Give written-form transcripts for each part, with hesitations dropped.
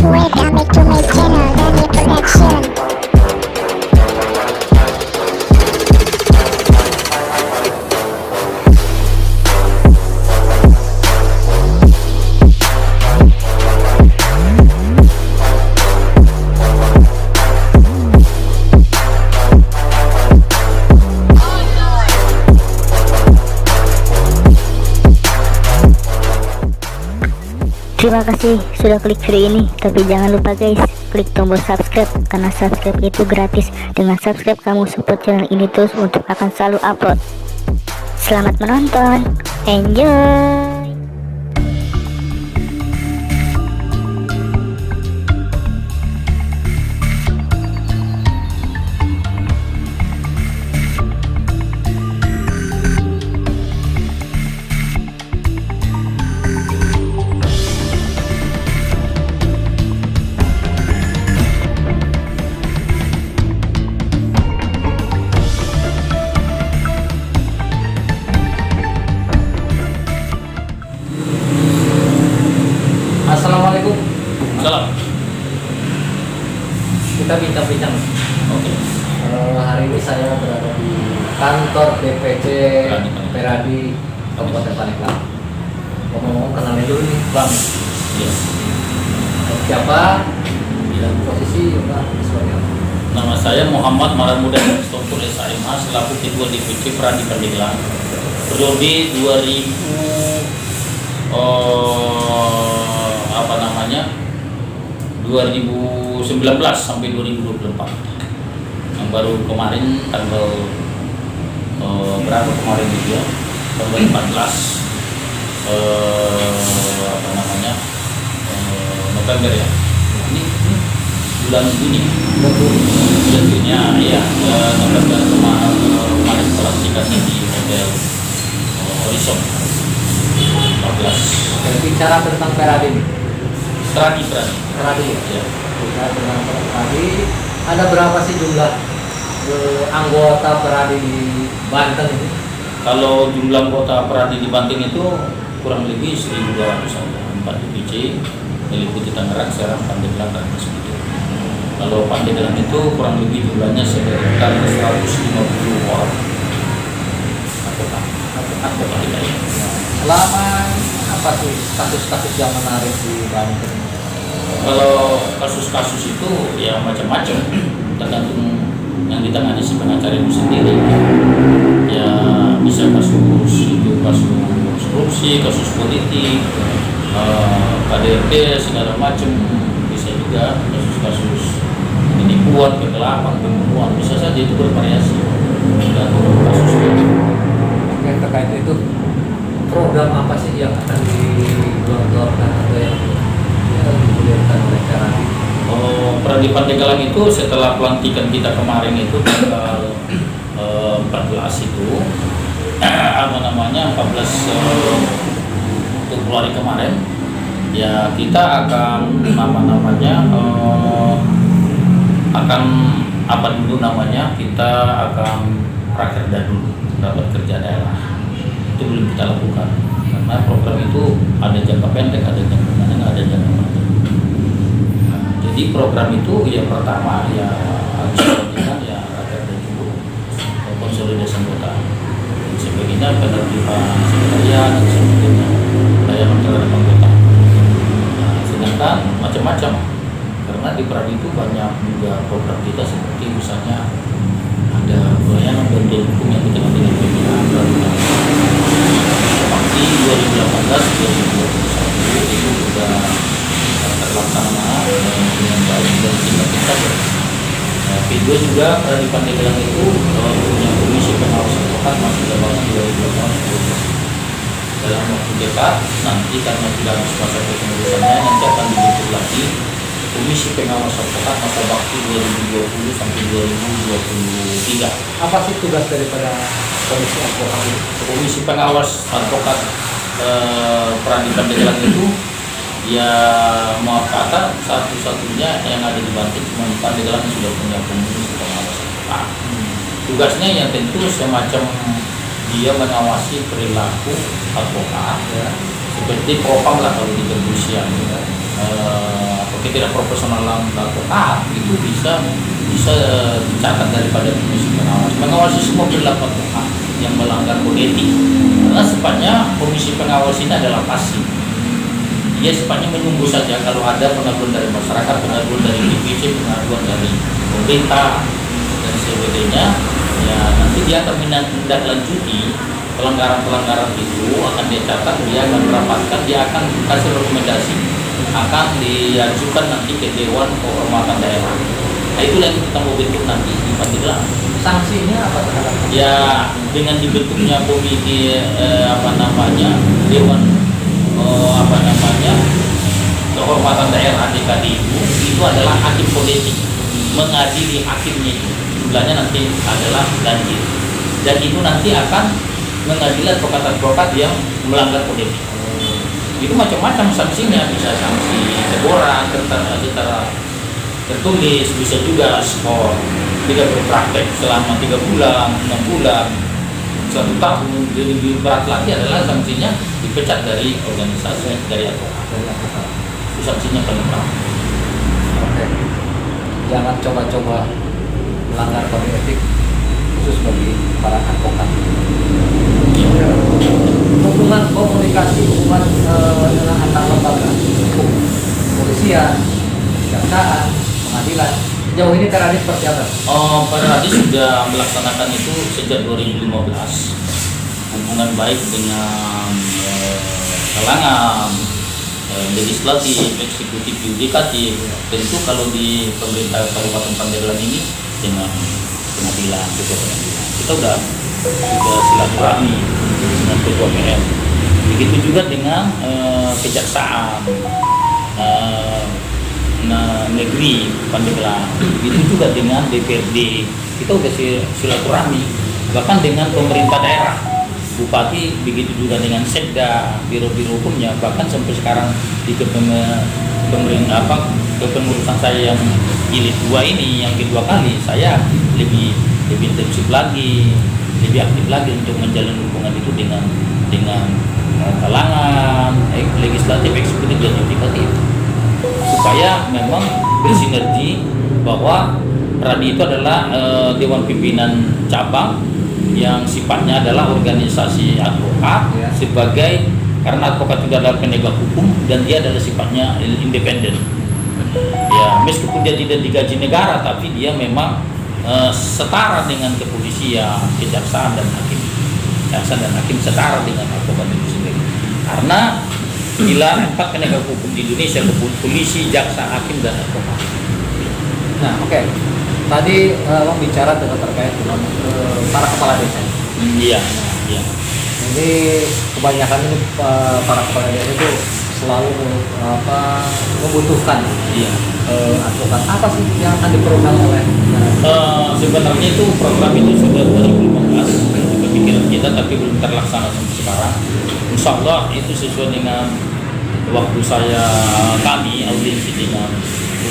Welcome back to my channel, Dani Production. Terima kasih sudah klik video ini, tapi jangan lupa guys, klik tombol subscribe karena subscribe itu gratis. Dengan subscribe kamu support channel ini terus untuk akan selalu upload. Selamat menonton, enjoy. Assalamualaikum. Salam. Kita bincang-bincang. Oke. Hari ini saya berada di kantor DPC Peradi Kabupaten Pandeglang. Ngomong-ngomong kenalin dulu nih, Bang. Iya. Siapa? Dan posisi sebagai apa? Nama saya Muhammad Maramuda Struktur SIMA selaku Ketua DPC Peradi Pandeglang. Periode 2019 sampai 2024. Yang baru kemarin tanggal berapa kemarin itu ya? Tanggal 14 November ya. Ini bulan Juni. Bulan Juni ya. November kemarin pelantikannya di Hotel Horizon 14. Bicara tentang Peradi ini. Peradi Ya. Bicara tentang Peradi. Ada berapa sih jumlah anggota Peradi di Banten ini? Kalau jumlah anggota Peradi di Banten itu kurang lebih 1.200 ada 4 DPC meliputi Tangerang, Serang, Pandeglang, dan Masjid. Kalau Pandeglang itu kurang lebih jumlahnya sekitar 150 orang. Anggota kita ya. Selama apa sih kasus-kasus yang menarik di Banten? Kalau kasus-kasus itu ya macam-macam, tergantung yang ditangani si pengacara itu sendiri. Ya bisa kasus korupsi, kasus politik, KDRT segala macam, bisa juga kasus-kasus penipuan, kegelapan, pembunuhan, bisa saja itu bervariasi tergantung kasusnya. Oke, terkait itu program apa sih yang akan digelontorkan atau yang digulirkan oleh Peradi? Peradi Pandeglang itu setelah pelantikan kita kemarin itu tanggal 14 itu 14 Februari kemarin ya, kita akan kita akan prakerja dulu, rapat kerja daerah. Itu belum kita lakukan karena program itu ada jangka pendek, ada jangka menengah, ada jangka panjang. Jadi program itu yang pertama ya harus dilakukan ya rakerda dulu, konsolidasi anggota, sebagainya penertiban sekretariat dan sebagainya, layanan terhadap anggota. Nah, sedangkan macam-macam karena di Peradi itu banyak juga program kita seperti misalnya ada pelayanan bantuan hukum yang kita lakukan dengan PBA seperti 2018-2021 itu sudah terlaksana dengan baik dan tingkat. Kedua juga di Pandeglang itu punya komisi pengawas advokat masih dalam 2018. Dalam waktu dekat nanti karena sudah habis masa kepengurusannya nanti akan dibentuk lagi komisi pengawas advokat masa bakti 2020 sampai 2023. Apa sih tugas daripada komisi advokat ini? Komisi pengawas advokat Peradi Pandeglang itu ya maaf kata satu-satunya yang ada di Banten cuma di Pandeglang sudah punya komisi pengawas advokat. Tugasnya yang tentu semacam dia mengawasi perilaku advokat ya, seperti propam lah kalau di kepolisian ya. ketidakprofesionalan advokat itu bisa dicatat daripada komisi pengawas. Mengawasi semua perilaku advokat yang melanggar kode etik. Karena sifatnya komisi pengawas ini adalah pasif. Dia sifatnya menunggu saja kalau ada pengaduan dari masyarakat, pengaduan dari DPC, pengaduan dari pemerintah dan sebagainya. Ya nanti dia akan menindaklanjuti pelanggaran-pelanggaran itu, akan dia catat, dia akan merapatkan, dia akan kasih rekomendasi, akan diajukan nanti ke Dewan Kehormatan Daerah. Nah itulah yang kita mau bentuk nanti di Pandeglang. Sanksinya apa terhadap? Ya dengan dibentuknya komite Dewan Kehormatan Daerah DKD itu adalah hakim politik mengadili hakimnya itu. Jumlahnya nanti adalah ganjil. Dan itu nanti akan mengadili advokat-advokat yang melanggar kode etik. Itu macam-macam sanksinya, bisa sanksi teguran secara tertulis, bisa juga skor tidak berpraktek selama 3 bulan, 6 bulan, 1 tahun. Lebih berat lagi adalah sanksinya dipecat dari organisasi, dari advokat. Itu sanksinya paling berat. Oke. Jangan coba-coba melanggar kode etik khusus bagi para advokat. Hubungan komunikasi dengan antar lembaga hukum, kepolisian, kejaksaan, pengadilan. Sejauh ini Peradi seperti apa? Peradi sudah melaksanakan itu sejak 2015. Hubungan baik dengan kalangan legislatif, eksekutif, yudikatif. Tentu kalau di pemerintah Kabupaten Pandeglang ini dengan pengadilan, ketua pengadilan. Kita sudah silaturahmi dengan ketua PM. Begitu juga dengan kejaksaan negeri Pandeglang. Begitu juga dengan DPRD. Kita sudah silaturahmi. Bahkan dengan pemerintah daerah, bupati, begitu juga dengan sekda, biro-biro hukumnya. Bahkan sampai sekarang di kepengurusan saya yang jilid 2 ini, yang kedua kali, saya lebih intensif lagi, lebih aktif lagi untuk menjalin hubungan itu dengan kalangan legislatif, eksekutif dan yudikatif, supaya memang bersinergi bahwa Peradi itu adalah dewan pimpinan cabang yang sifatnya adalah organisasi advokat sebagai, karena advokat juga adalah penegak hukum dan dia adalah sifatnya independen. Ya, meskipun dia tidak digaji negara, tapi dia memang setara dengan kepolisian, kejaksaan dan hakim. Kejaksaan dan hakim setara dengan advokat itu sendiri. Karena bila 4 penegak hukum di Indonesia, polisi, jaksa, hakim dan advokat. Nah, oke. Tadi Bang bicara terkait dengan para kepala desa. Iya. Jadi kebanyakan ini para kepala desa itu selalu membutuhkan advokat. Apa sih yang akan diperlukan oleh sebenarnya itu program itu sudah 2015 kepikiran kita, tapi belum terlaksana sampai sekarang. Insya Allah itu sesuai dengan waktu kami audiensi dengan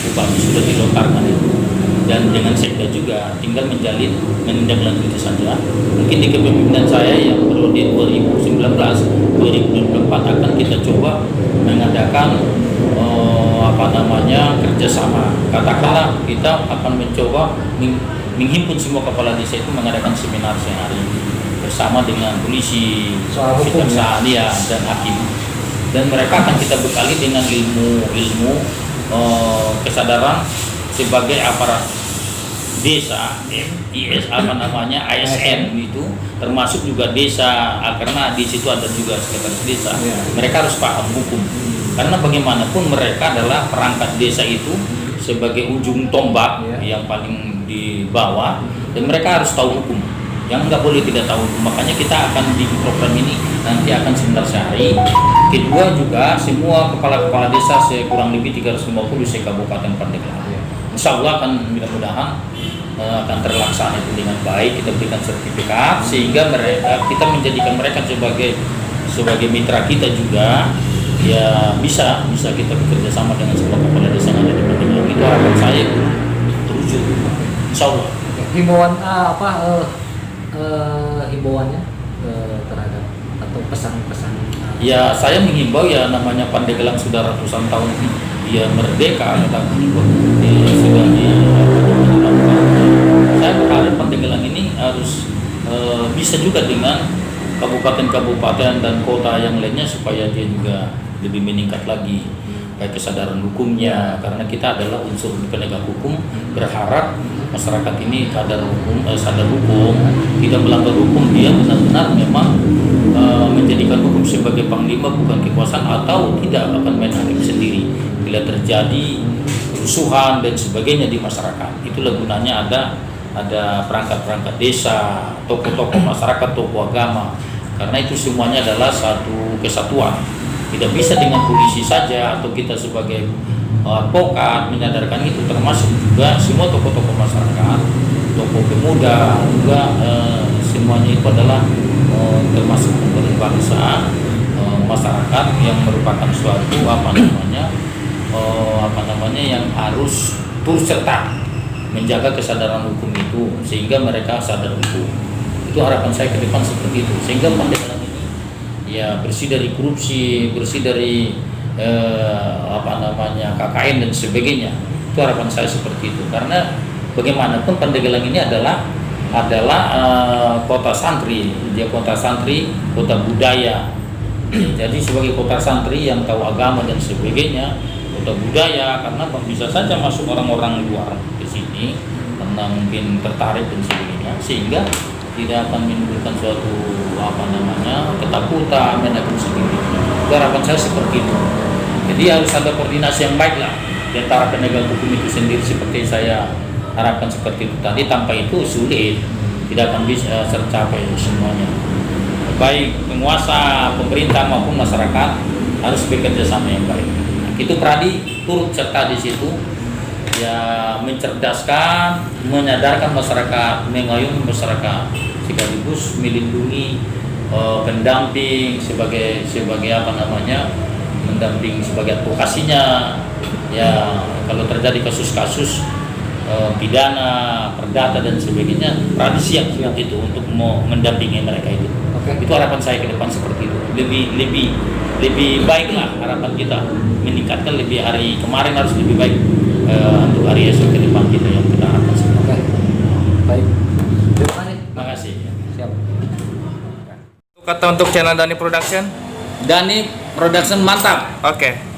bupati sudah dilontarkan itu, dan dengan sekda juga tinggal menindaklanjuti saja. Mungkin di kepemimpinan saya yang periode 2019-2024 akan kita coba mengadakan kerjasama. Katakanlah kita akan mencoba menghimpun semua kepala desa itu mengadakan seminar sehari bersama dengan polisi, kejaksaan dan hakim, dan mereka akan kita bekali dengan ilmu kesadaran sebagai aparat desa, ASN itu, termasuk juga desa, karena di situ ada juga sekretaris desa. Mereka harus paham hukum, karena bagaimanapun mereka adalah perangkat desa itu sebagai ujung tombak yang paling di bawah, dan mereka harus tahu hukum. Yang nggak boleh tidak tahu hukum. Makanya kita akan di program ini nanti akan seminar sehari. Kedua juga semua kepala-kepala desa kurang lebih 350 di Kabupaten Pandeglang. Insya Allah akan mudah-mudahan akan terlaksana itu dengan baik. Kita berikan sertifikat sehingga kita menjadikan mereka sebagai mitra kita juga. Ya bisa kita bekerja sama dengan semua kepala desa yang ada di Pandeglang. Itu harapan saya terwujud. Insya Allah. Himbauan himbauannya terhadap atau pesan-pesan? Ya saya menghimbau, ya namanya Pandeglang sudah ratusan tahun dia merdeka atau sudah dilakukan. Saya berharap Pandeglang ini harus bisa juga dengan kabupaten-kabupaten dan kota yang lainnya supaya dia juga lebih meningkat lagi baik kesadaran hukumnya, karena kita adalah unsur penegak hukum. Berharap masyarakat ini sadar hukum, tidak melanggar hukum, dia benar-benar memang menjadikan hukum sebagai panglima bukan kekuasaan, atau tidak akan main hakim sendiri bila terjadi kerusuhan dan sebagainya di masyarakat. Itulah gunanya ada perangkat-perangkat desa, tokoh-tokoh masyarakat, tokoh agama, karena itu semuanya adalah satu kesatuan. Tidak bisa dengan polisi saja atau kita sebagai advokat menyadarkan itu, termasuk juga semua tokoh-tokoh masyarakat, tokoh pemuda juga, semuanya itu adalah termasuk pemberi bangsa, masyarakat yang merupakan suatu yang harus turut serta menjaga kesadaran hukum itu sehingga mereka sadar hukum. Itu harapan saya ke depan seperti itu, sehingga Pandeglang ini ya bersih dari korupsi, bersih dari KKN dan sebagainya. Itu harapan saya seperti itu, karena bagaimanapun Pandeglang ini adalah kota santri, dia kota santri, kota budaya. Jadi sebagai kota santri yang tahu agama dan sebagainya, kota budaya, karena bisa saja masuk orang-orang luar ke sini karena mungkin tertarik dan sebagainya, sehingga tidak akan menimbulkan suatu ketakutan dan sendiri. Harapan saya seperti itu. Jadi harus ada koordinasi yang baik lah di antara penegak hukum itu sendiri, seperti saya harapkan seperti itu tadi. Tanpa itu sulit, tidak akan bisa tercapai semuanya. Baik penguasa, pemerintah maupun masyarakat harus bekerja sama yang baik. Itu Pradi turut serta di situ, ya mencerdaskan, menyadarkan masyarakat, mengayomi masyarakat, sekaligus melindungi pendamping sebagai mendamping sebagai advokasinya. Ya kalau terjadi kasus-kasus pidana, perdata dan sebagainya, Pradi siap itu untuk mendampingi mereka itu. Itu harapan saya ke depan seperti itu. Lebih baiklah harapan kita, meningkatkan lebih hari kemarin harus lebih baik untuk hari esok ke depan kita yang kita harapkan. Baik. Terima kasih. Terima kasih. Siap. Kata untuk channel Dani Production. Dani Production mantap. Oke.